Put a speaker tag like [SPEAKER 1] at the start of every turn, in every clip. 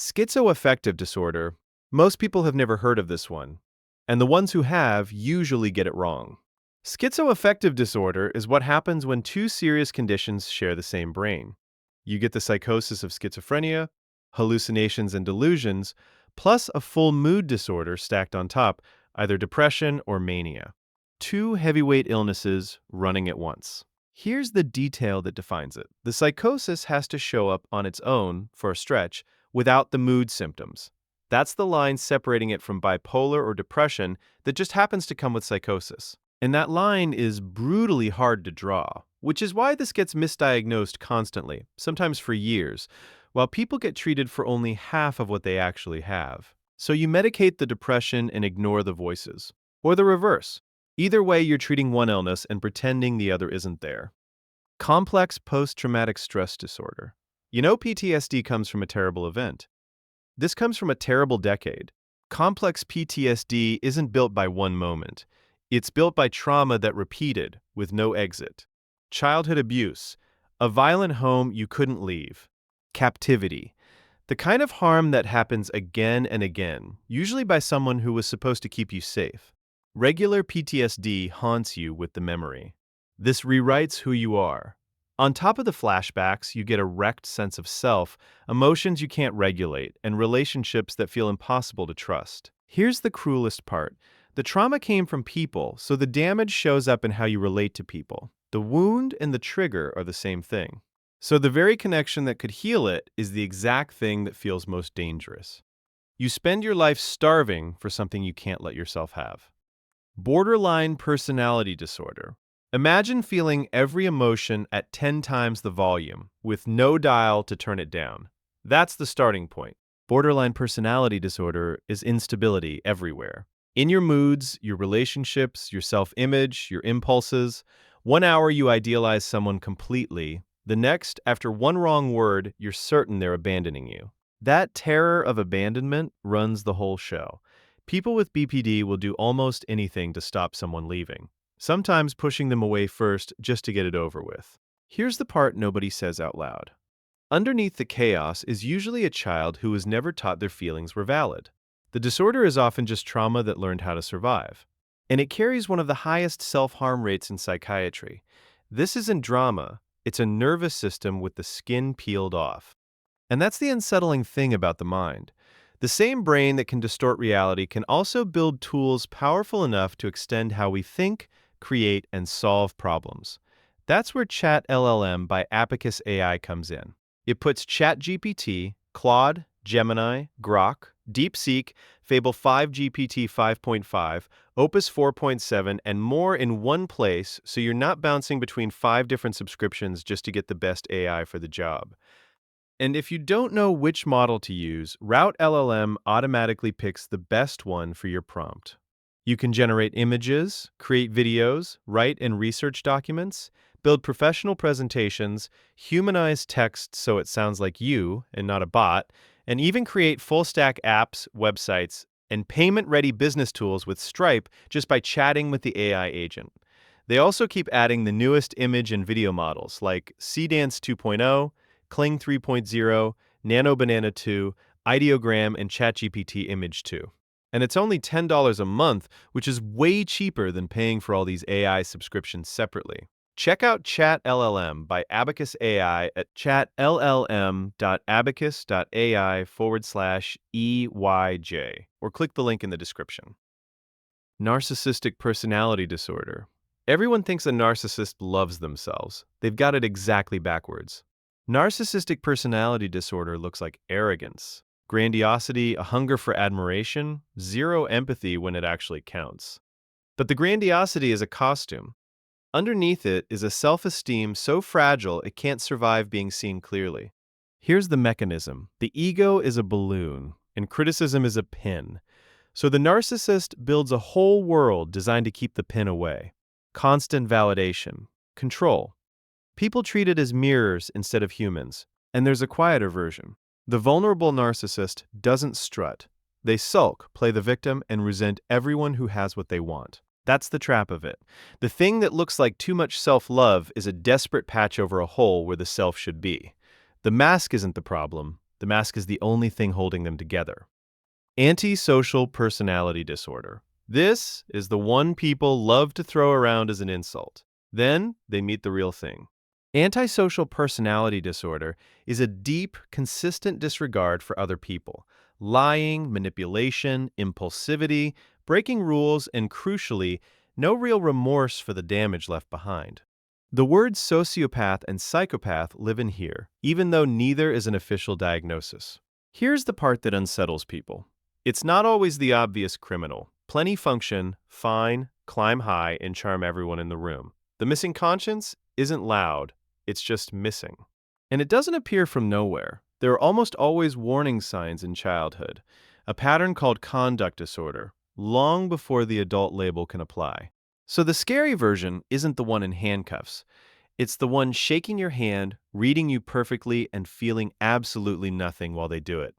[SPEAKER 1] Schizoaffective disorder. Most people have never heard of this one, and the ones who have usually get it wrong. Schizoaffective disorder is what happens when two serious conditions share the same brain. You get the psychosis of schizophrenia, hallucinations and delusions, plus a full mood disorder stacked on top, either depression or mania. Two heavyweight illnesses running at once. Here's the detail that defines it. The psychosis has to show up on its own for a stretch without the mood symptoms. That's the line separating it from bipolar or depression that just happens to come with psychosis. And that line is brutally hard to draw, which is why this gets misdiagnosed constantly, sometimes for years, while people get treated for only half of what they actually have. So you medicate the depression and ignore the voices. Or the reverse. Either way, you're treating one illness and pretending the other isn't there. Complex post-traumatic stress disorder. You know PTSD comes from a terrible event. This comes from a terrible decade. Complex PTSD isn't built by one moment. It's built by trauma that repeated, with no exit. Childhood abuse, a violent home you couldn't leave. Captivity, the kind of harm that happens again and again, usually by someone who was supposed to keep you safe. Regular PTSD haunts you with the memory. This rewrites who you are. On top of the flashbacks, you get a wrecked sense of self, emotions you can't regulate, and relationships that feel impossible to trust. Here's the cruelest part. The trauma came from people, so the damage shows up in how you relate to people. The wound and the trigger are the same thing. So the very connection that could heal it is the exact thing that feels most dangerous. You spend your life starving for something you can't let yourself have. Borderline personality disorder. Imagine feeling every emotion at 10 times the volume, with no dial to turn it down. That's the starting point. Borderline personality disorder is instability everywhere. In your moods, your relationships, your self-image, your impulses. 1 hour you idealize someone completely. The next, after one wrong word, you're certain they're abandoning you. That terror of abandonment runs the whole show. People with BPD will do almost anything to stop someone leaving, sometimes pushing them away first just to get it over with. Here's the part nobody says out loud. Underneath the chaos is usually a child who was never taught their feelings were valid. The disorder is often just trauma that learned how to survive. And it carries one of the highest self-harm rates in psychiatry. This isn't drama, it's a nervous system with the skin peeled off. And that's the unsettling thing about the mind. The same brain that can distort reality can also build tools powerful enough to extend how we think, create, and solve problems. That's where Chat LLM by Abacus AI comes in. It puts ChatGPT, Claude, Gemini, Grok, DeepSeek, Fable 5 GPT 5.5, Opus 4.7, and more in one place so you're not bouncing between 5 different subscriptions just to get the best AI for the job. And if you don't know which model to use, Route LLM automatically picks the best one for your prompt. You can generate images, create videos, write and research documents, build professional presentations, humanize text so it sounds like you and not a bot, and even create full-stack apps, websites, and payment-ready business tools with Stripe just by chatting with the AI agent. They also keep adding the newest image and video models like Cdance 2.0, Kling 3.0, Nano Banana 2, Ideogram, and ChatGPT Image 2. And it's only $10 a month, which is way cheaper than paying for all these AI subscriptions separately. Check out Chat LLM by Abacus AI at chatllm.abacus.ai/EYJ, or click the link in the description. Narcissistic personality disorder. Everyone thinks a narcissist loves themselves. They've got it exactly backwards. Narcissistic personality disorder looks like arrogance, grandiosity, a hunger for admiration, zero empathy when it actually counts. But the grandiosity is a costume. Underneath it is a self-esteem so fragile it can't survive being seen clearly. Here's the mechanism. The ego is a balloon, and criticism is a pin. So the narcissist builds a whole world designed to keep the pin away. Constant validation, control. People treat it as mirrors instead of humans, and there's a quieter version. The vulnerable narcissist doesn't strut. They sulk, play the victim, and resent everyone who has what they want. That's the trap of it. The thing that looks like too much self-love is a desperate patch over a hole where the self should be. The mask isn't the problem. The mask is the only thing holding them together. Antisocial personality disorder. This is the one people love to throw around as an insult. Then they meet the real thing. Antisocial personality disorder is a deep, consistent disregard for other people. Lying, manipulation, impulsivity, breaking rules, and crucially, no real remorse for the damage left behind. The words sociopath and psychopath live in here, even though neither is an official diagnosis. Here's the part that unsettles people. It's not always the obvious criminal. Plenty function, fine, climb high, and charm everyone in the room. The missing conscience isn't loud, it's just missing. And it doesn't appear from nowhere. There are almost always warning signs in childhood, a pattern called conduct disorder, long before the adult label can apply. So the scary version isn't the one in handcuffs. It's the one shaking your hand, reading you perfectly, and feeling absolutely nothing while they do it.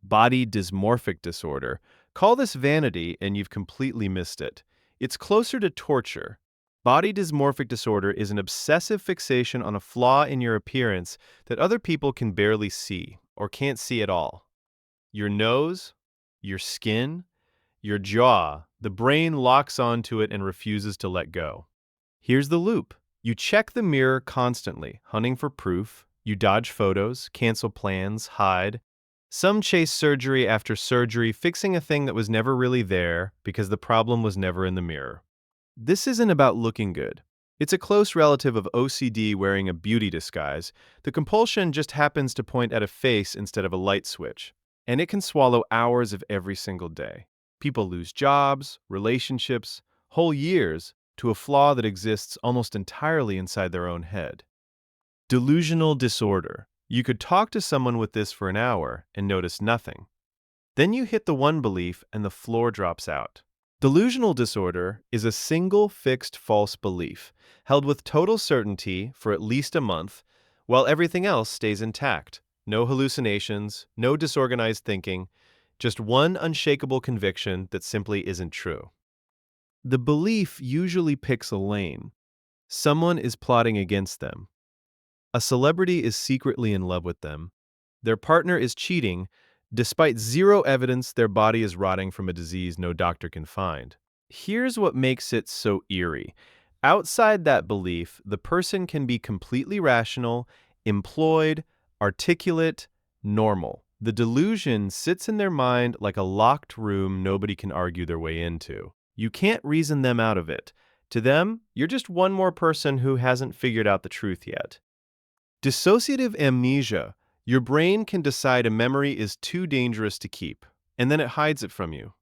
[SPEAKER 1] Body dysmorphic disorder. Call this vanity and you've completely missed it. It's closer to torture. Body dysmorphic disorder is an obsessive fixation on a flaw in your appearance that other people can barely see or can't see at all. Your nose, your skin, your jaw, the brain locks onto it and refuses to let go. Here's the loop. You check the mirror constantly, hunting for proof. You dodge photos, cancel plans, hide. Some chase surgery after surgery, fixing a thing that was never really there because the problem was never in the mirror. This isn't about looking good. It's a close relative of OCD wearing a beauty disguise. The compulsion just happens to point at a face instead of a light switch. And it can swallow hours of every single day. People lose jobs, relationships, whole years to a flaw that exists almost entirely inside their own head. Delusional disorder. You could talk to someone with this for an hour and notice nothing. Then you hit the one belief and the floor drops out. Delusional disorder is a single fixed false belief held with total certainty for at least a month while everything else stays intact. No hallucinations, no disorganized thinking, just one unshakable conviction that simply isn't true. The belief usually picks a lane. Someone is plotting against them. A celebrity is secretly in love with them. Their partner is cheating. Despite zero evidence, their body is rotting from a disease no doctor can find. Here's what makes it so eerie. Outside that belief, the person can be completely rational, employed, articulate, normal. The delusion sits in their mind like a locked room nobody can argue their way into. You can't reason them out of it. To them, you're just one more person who hasn't figured out the truth yet. Dissociative amnesia. Your brain can decide a memory is too dangerous to keep, and then it hides it from you.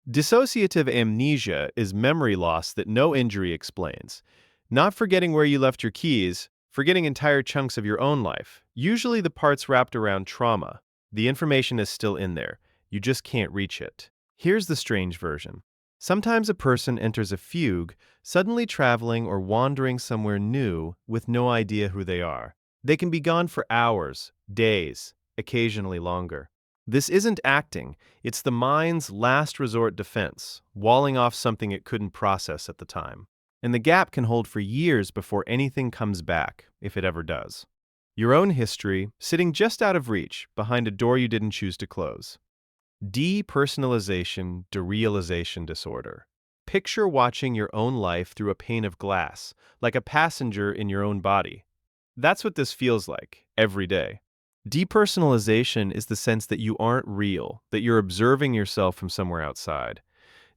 [SPEAKER 1] Dissociative amnesia is memory loss that no injury explains. Not forgetting where you left your keys, forgetting entire chunks of your own life, usually the parts wrapped around trauma. The information is still in there. You just can't reach it. Here's the strange version. Sometimes a person enters a fugue, suddenly traveling or wandering somewhere new with no idea who they are. They can be gone for hours, days, occasionally longer. This isn't acting, it's the mind's last resort defense, walling off something it couldn't process at the time. And the gap can hold for years before anything comes back, if it ever does. Your own history, sitting just out of reach, behind a door you didn't choose to close. Depersonalization-Derealization Disorder. Picture watching your own life through a pane of glass, like a passenger in your own body. That's what this feels like, every day. Depersonalization is the sense that you aren't real, that you're observing yourself from somewhere outside.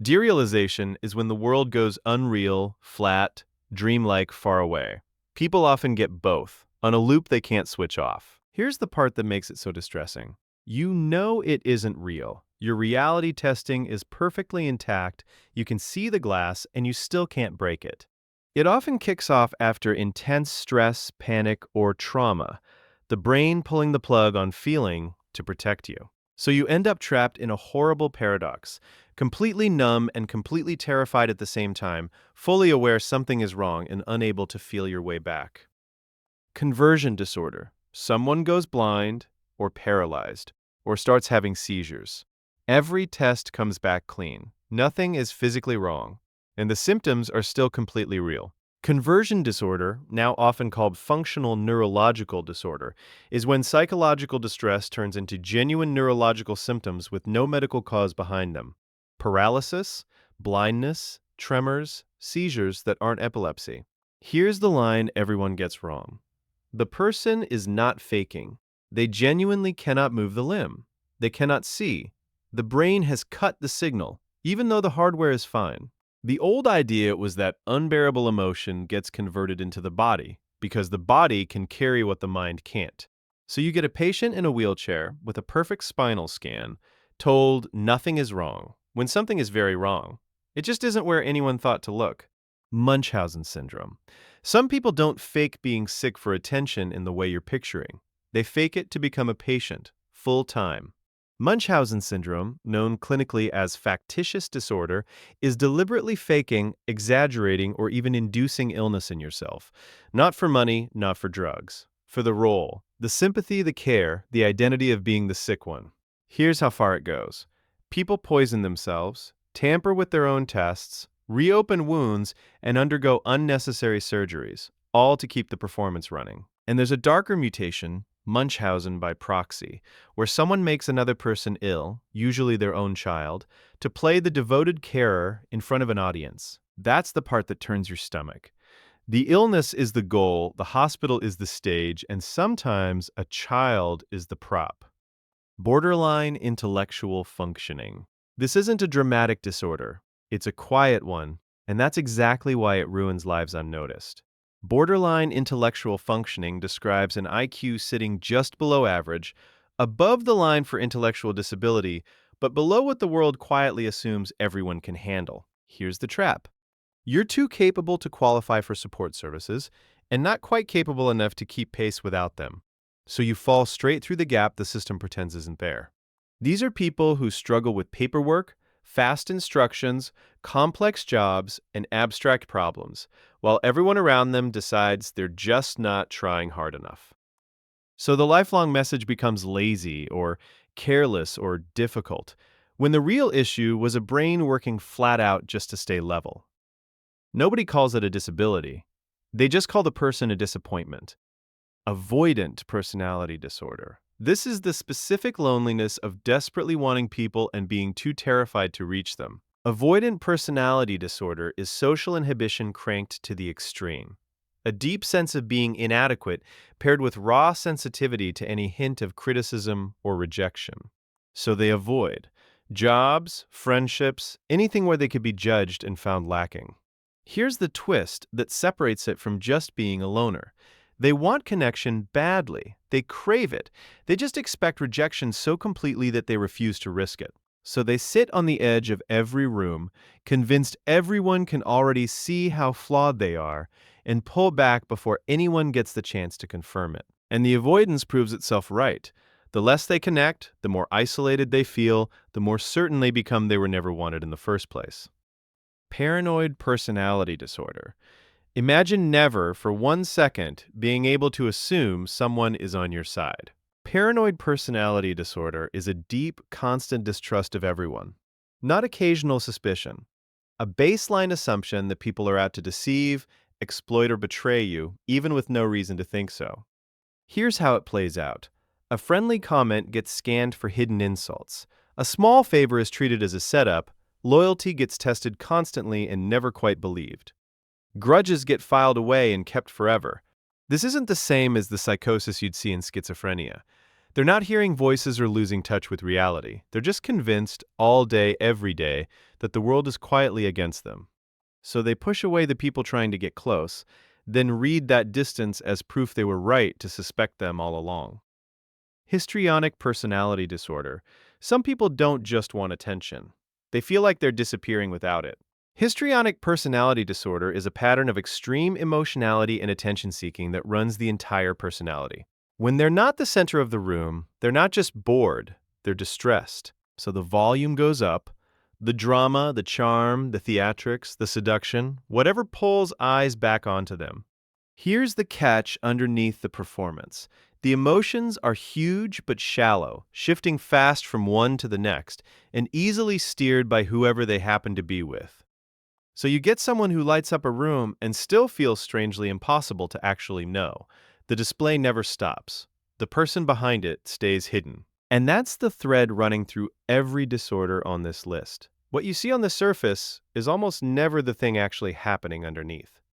[SPEAKER 1] Derealization is when the world goes unreal, flat, dreamlike, far away. People often get both, on a loop they can't switch off. Here's the part that makes it so distressing. You know it isn't real. Your reality testing is perfectly intact, you can see the glass, and you still can't break it. It often kicks off after intense stress, panic, or trauma, the brain pulling the plug on feeling to protect you. So you end up trapped in a horrible paradox, completely numb and completely terrified at the same time, fully aware something is wrong and unable to feel your way back. Conversion disorder. Someone goes blind or paralyzed or starts having seizures. Every test comes back clean. Nothing is physically wrong, and the symptoms are still completely real. Conversion disorder, now often called functional neurological disorder, is when psychological distress turns into genuine neurological symptoms with no medical cause behind them. Paralysis, blindness, tremors, seizures that aren't epilepsy. Here's the line everyone gets wrong. The person is not faking. They genuinely cannot move the limb. They cannot see. The brain has cut the signal, even though the hardware is fine. The old idea was that unbearable emotion gets converted into the body because the body can carry what the mind can't. So you get a patient in a wheelchair with a perfect spinal scan told nothing is wrong when something is very wrong. It just isn't where anyone thought to look. Munchausen Syndrome. Some people don't fake being sick for attention in the way you're picturing. They fake it to become a patient, full time. Munchausen syndrome, known clinically as factitious disorder, is deliberately faking, exaggerating, or even inducing illness in yourself. Not for money, not for drugs. For the role, the sympathy, the care, the identity of being the sick one. Here's how far it goes. People poison themselves, tamper with their own tests, reopen wounds, and undergo unnecessary surgeries, all to keep the performance running. And there's a darker mutation, Munchausen by proxy, where someone makes another person ill, usually their own child, to play the devoted carer in front of an audience. That's the part that turns your stomach. The illness is the goal, the hospital is the stage, and sometimes a child is the prop. Borderline intellectual functioning. This isn't a dramatic disorder. It's a quiet one, and that's exactly why it ruins lives unnoticed. Borderline intellectual functioning describes an IQ sitting just below average, above the line for intellectual disability, but below what the world quietly assumes everyone can handle. Here's the trap. You're too capable to qualify for support services, and not quite capable enough to keep pace without them. So you fall straight through the gap the system pretends isn't there. These are people who struggle with paperwork, fast instructions, complex jobs, and abstract problems, while everyone around them decides they're just not trying hard enough. So the lifelong message becomes lazy or careless or difficult, when the real issue was a brain working flat out just to stay level. Nobody calls it a disability. They just call the person a disappointment. Avoidant personality disorder. This is the specific loneliness of desperately wanting people and being too terrified to reach them. Avoidant personality disorder is social inhibition cranked to the extreme. A deep sense of being inadequate paired with raw sensitivity to any hint of criticism or rejection. So they avoid jobs, friendships, anything where they could be judged and found lacking. Here's the twist that separates it from just being a loner. They want connection badly. They crave it. They just expect rejection so completely that they refuse to risk it. So they sit on the edge of every room, convinced everyone can already see how flawed they are, and pull back before anyone gets the chance to confirm it. And the avoidance proves itself right. The less they connect, the more isolated they feel, the more certain they become they were never wanted in the first place. Paranoid personality disorder. Imagine never, for 1 second, being able to assume someone is on your side. Paranoid personality disorder is a deep, constant distrust of everyone. Not occasional suspicion. A baseline assumption that people are out to deceive, exploit, or betray you, even with no reason to think so. Here's how it plays out. A friendly comment gets scanned for hidden insults. A small favor is treated as a setup. Loyalty gets tested constantly and never quite believed. Grudges get filed away and kept forever. This isn't the same as the psychosis you'd see in schizophrenia. They're not hearing voices or losing touch with reality. They're just convinced, all day, every day, that the world is quietly against them. So they push away the people trying to get close, then read that distance as proof they were right to suspect them all along. Histrionic personality disorder. Some people don't just want attention. They feel like they're disappearing without it. Histrionic personality disorder is a pattern of extreme emotionality and attention-seeking that runs the entire personality. When they're not the center of the room, they're not just bored, they're distressed. So the volume goes up. The drama, the charm, the theatrics, the seduction, whatever pulls eyes back onto them. Here's the catch underneath the performance. The emotions are huge but shallow, shifting fast from one to the next, and easily steered by whoever they happen to be with. So you get someone who lights up a room and still feels strangely impossible to actually know. The display never stops. The person behind it stays hidden. And that's the thread running through every disorder on this list. What you see on the surface is almost never the thing actually happening underneath.